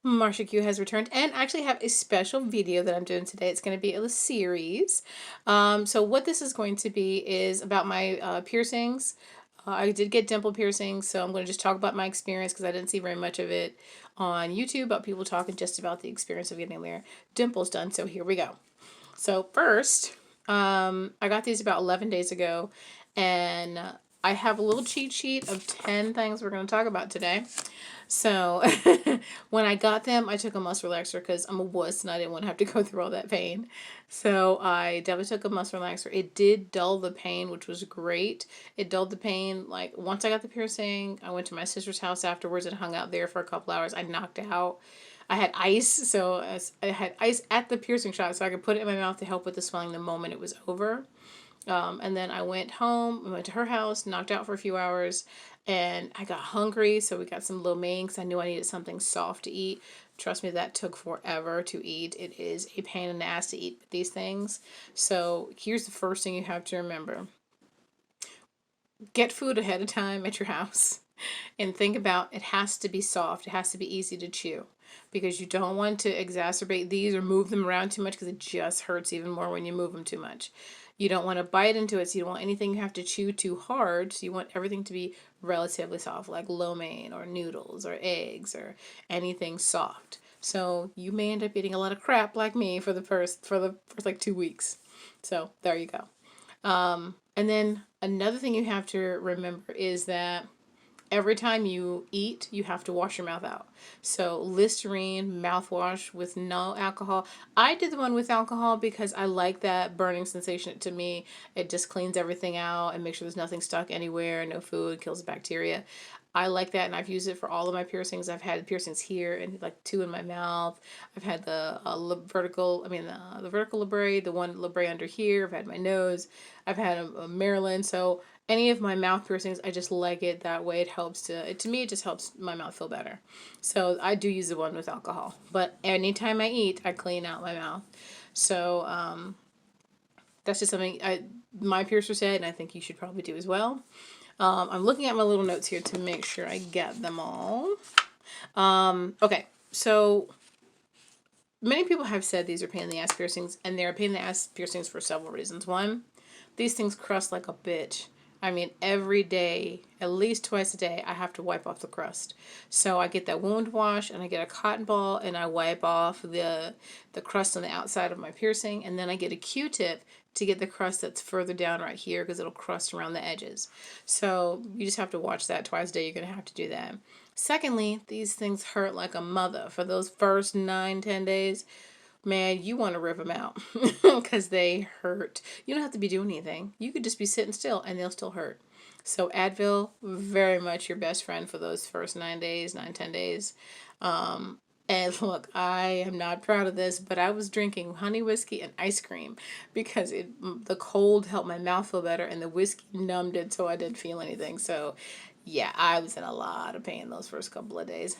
Marsha Q has returned and I actually have a special video that I'm doing today. It's going to be a series. So what this is going to be is about my piercings. I did get dimple piercings, so I'm going to just talk about my experience because I didn't see very much of it on YouTube about people talking just about the experience of getting their dimples done. So here we go. So first, I got these about 11 days ago, and I have a little cheat sheet of 10 things we're going to talk about today. So when I got them, I took a muscle relaxer because I'm a wuss and I didn't want to have to go through all that pain. So I definitely took a muscle relaxer. It did dull the pain, which was great. It dulled the pain. Like once I got the piercing, I went to my sister's house afterwards and hung out there for a couple hours. I knocked out. I had ice, so I had ice at the piercing shop so I could put it in my mouth to help with the swelling the moment it was over. And then I went home, I went to her house, knocked out for a few hours, and I got hungry, so we got some lo mein because I knew I needed something soft to eat. Trust me, that took forever to eat. It is a pain in the ass to eat these things. So here's the first thing you have to remember. Get food ahead of time at your house. And think about it has to be soft. It has to be easy to chew because you don't want to exacerbate these or move them around too much because it just hurts even more when you move them too much. You don't want to bite into it, so you don't want anything you have to chew too hard. So you want everything to be relatively soft, like lo mein or noodles or eggs or anything soft. So you may end up eating a lot of crap like me for the first like 2 weeks. So there you go. And then another thing you have to remember is that every time you eat, you have to wash your mouth out. So Listerine mouthwash with no alcohol. I did the one with alcohol because I like that burning sensation. To me, it just cleans everything out and makes sure there's nothing stuck anywhere, no food, kills bacteria. I like that, and I've used it for all of my piercings. I've had piercings here and like 2 in my mouth. I've had the the vertical labret, the one labret under here. I've had my nose. I've had a Maryland. So any of my mouth piercings, I just like it that way. It helps to me, it just helps my mouth feel better. So I do use the one with alcohol. But anytime I eat, I clean out my mouth. So that's just something my piercer said, and I think you should probably do as well. I'm looking at my little notes here to make sure I get them all. Okay, so many people have said these are pain in the ass piercings, and they're pain in the ass piercings for several reasons. One, these things crust like a bitch. I mean, every day, at least twice a day, I have to wipe off the crust. So I get that wound wash and I get a cotton ball and I wipe off the crust on the outside of my piercing, and then I get a Q-tip to get the crust that's further down right here because it'll crust around the edges. So you just have to watch that twice a day. You're going to have to do that. Secondly, these things hurt like a mother for those first 9-10 days. Man, you want to rip them out because they hurt. You don't have to be doing anything. You could just be sitting still and they'll still hurt. So Advil, very much your best friend for those first 9 days, 9-10 days. And look, I am not proud of this, but I was drinking honey whiskey and ice cream because the cold helped my mouth feel better and the whiskey numbed it so I didn't feel anything. So yeah, I was in a lot of pain those first couple of days.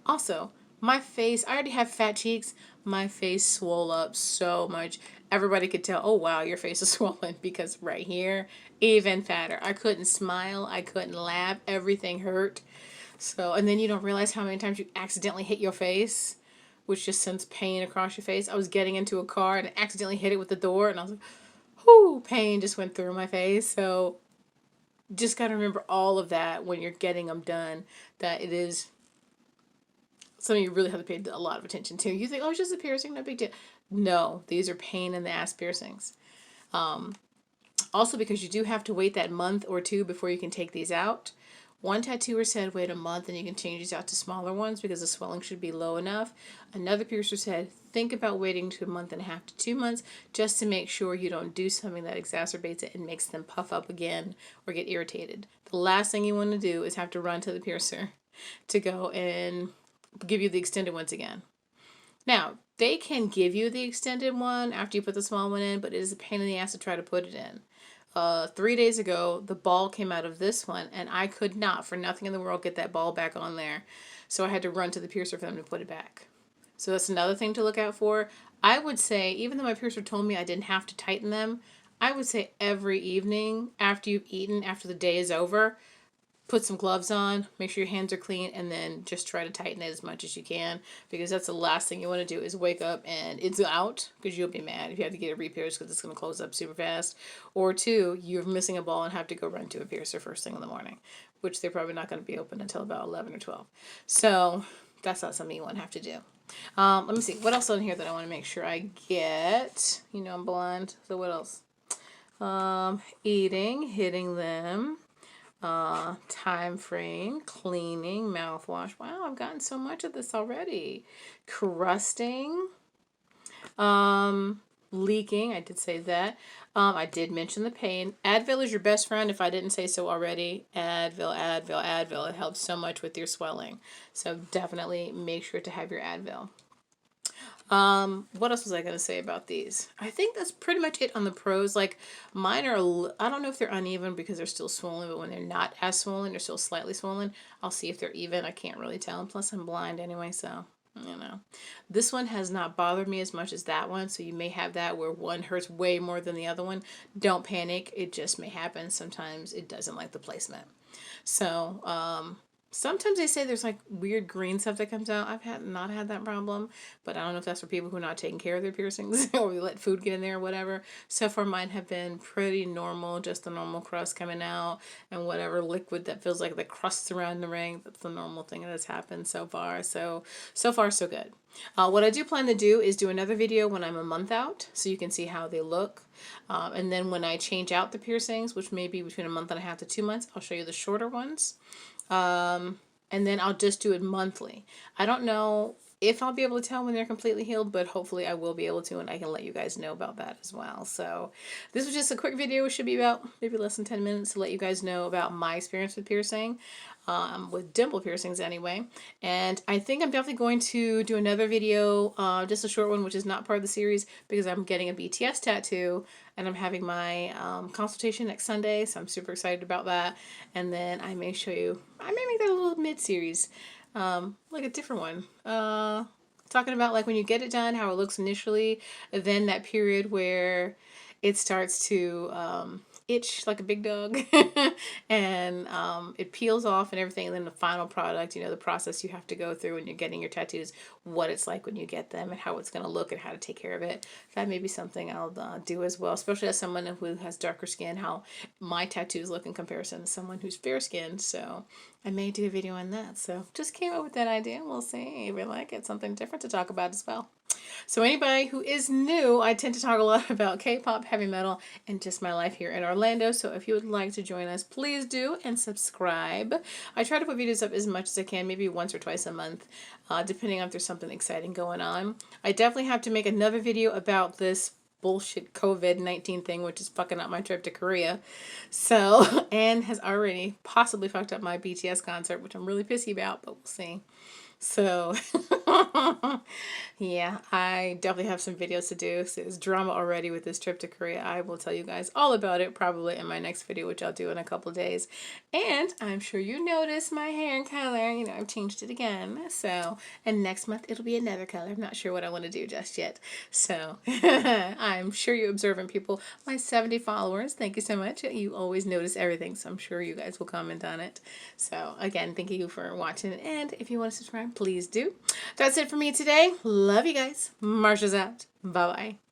Also, my face, I already have fat cheeks. My face swole up so much. Everybody could tell, oh wow, your face is swollen because right here, even fatter. I couldn't smile. I couldn't laugh. Everything hurt. So, and then you don't realize how many times you accidentally hit your face, which just sends pain across your face. I was getting into a car and I accidentally hit it with the door and I was like, whoo, pain just went through my face. So, just got to remember all of that when you're getting them done, that it is something you really have to pay a lot of attention to. You think, oh, it's just a piercing, no big deal. No, these are pain in the ass piercings. Also, because you do have to wait that month or two before you can take these out. One tattooer said wait a month and you can change these out to smaller ones because the swelling should be low enough. Another piercer said think about waiting to a month and a half to 2 months just to make sure you don't do something that exacerbates it and makes them puff up again or get irritated. The last thing you want to do is have to run to the piercer to go and give you the extended ones again. Now, they can give you the extended one after you put the small one in, but it is a pain in the ass to try to put it in. 3 days ago, the ball came out of this one, and I could not, for nothing in the world, get that ball back on there. So I had to run to the piercer for them to put it back. So that's another thing to look out for. I would say, even though my piercer told me I didn't have to tighten them, I would say every evening after you've eaten, after the day is over, put some gloves on, make sure your hands are clean, and then just try to tighten it as much as you can, because that's the last thing you want to do is wake up and it's out, because you'll be mad if you have to get it re-pierced because it's going to close up super fast. Or two, you're missing a ball and have to go run to a piercer first thing in the morning, which they're probably not going to be open until about 11 or 12. So that's not something you want to have to do. Let me see. What else on here that I want to make sure I get? You know I'm blind, so what else? Eating, hitting them, time frame, cleaning, mouthwash. Wow, I've gotten so much of this already. Crusting, leaking. I did say that. I did mention the pain. Advil is your best friend if I didn't say so already. Advil, Advil, Advil. It helps so much with your swelling. So definitely make sure to have your Advil. What else was I going to say about these? I think that's pretty much it on the pros. Like, mine are, I don't know if they're uneven because they're still swollen, but when they're not as swollen, they're still slightly swollen. I'll see if they're even. I can't really tell. And plus, I'm blind anyway, so, you know. This one has not bothered me as much as that one, so you may have that where one hurts way more than the other one. Don't panic. It just may happen. Sometimes it doesn't like the placement. So, sometimes they say there's like weird green stuff that comes out. I've not had that problem, but I don't know if that's for people who are not taking care of their piercings or we let food get in there or whatever. So far mine have been pretty normal, just the normal crust coming out and whatever liquid that feels like the crusts around the ring. That's the normal thing that has happened so far. So far so good. What I do plan to do is do another video when I'm a month out so you can see how they look. And then when I change out the piercings, which may be between a month and a half to 2 months, I'll show you the shorter ones. And then I'll just do it monthly. I don't know if I'll be able to tell when they're completely healed, but hopefully I will be able to, and I can let you guys know about that as well. So this was just a quick video. It should be about maybe less than 10 minutes to let you guys know about my experience with piercing, with dimple piercings anyway. And I think I'm definitely going to do another video, just a short one, which is not part of the series, because I'm getting a BTS tattoo, and I'm having my consultation next Sunday, so I'm super excited about that. And then I may show you, I may make that a little mid-series, like a different one. Talking about like when you get it done, how it looks initially, and then that period where it starts to itch like a big dog and it peels off and everything, and then the final product, you know, the process you have to go through when you're getting your tattoos, what it's like when you get them and how it's going to look and how to take care of it. That may be something I'll do as well, especially as someone who has darker skin, how my tattoos look in comparison to someone who's fair skinned. So I may do a video on that. So just came up with that idea. We'll see if we like it. Something different to talk about as well. So anybody who is new, I tend to talk a lot about K-pop, heavy metal, and just my life here in Orlando. So if you would like to join us, please do, and subscribe. I try to put videos up as much as I can, maybe once or twice a month, depending on if there's something exciting going on. I definitely have to make another video about this bullshit COVID-19 thing, which is fucking up my trip to Korea. So, and has already possibly fucked up my BTS concert, which I'm really pissy about, but we'll see. So, yeah, I definitely have some videos to do. So there's drama already with this trip to Korea. I will tell you guys all about it probably in my next video, which I'll do in a couple of days. And I'm sure you noticed my hair color. You know, I've changed it again. So, and next month it'll be another color. I'm not sure what I want to do just yet. So, I'm sure you observant people, my 70 followers, thank you so much. You always notice everything, so I'm sure you guys will comment on it. So, again, thank you for watching. And if you want to subscribe, please do. That's it for me today. Love you guys. Marshas out. Bye-bye.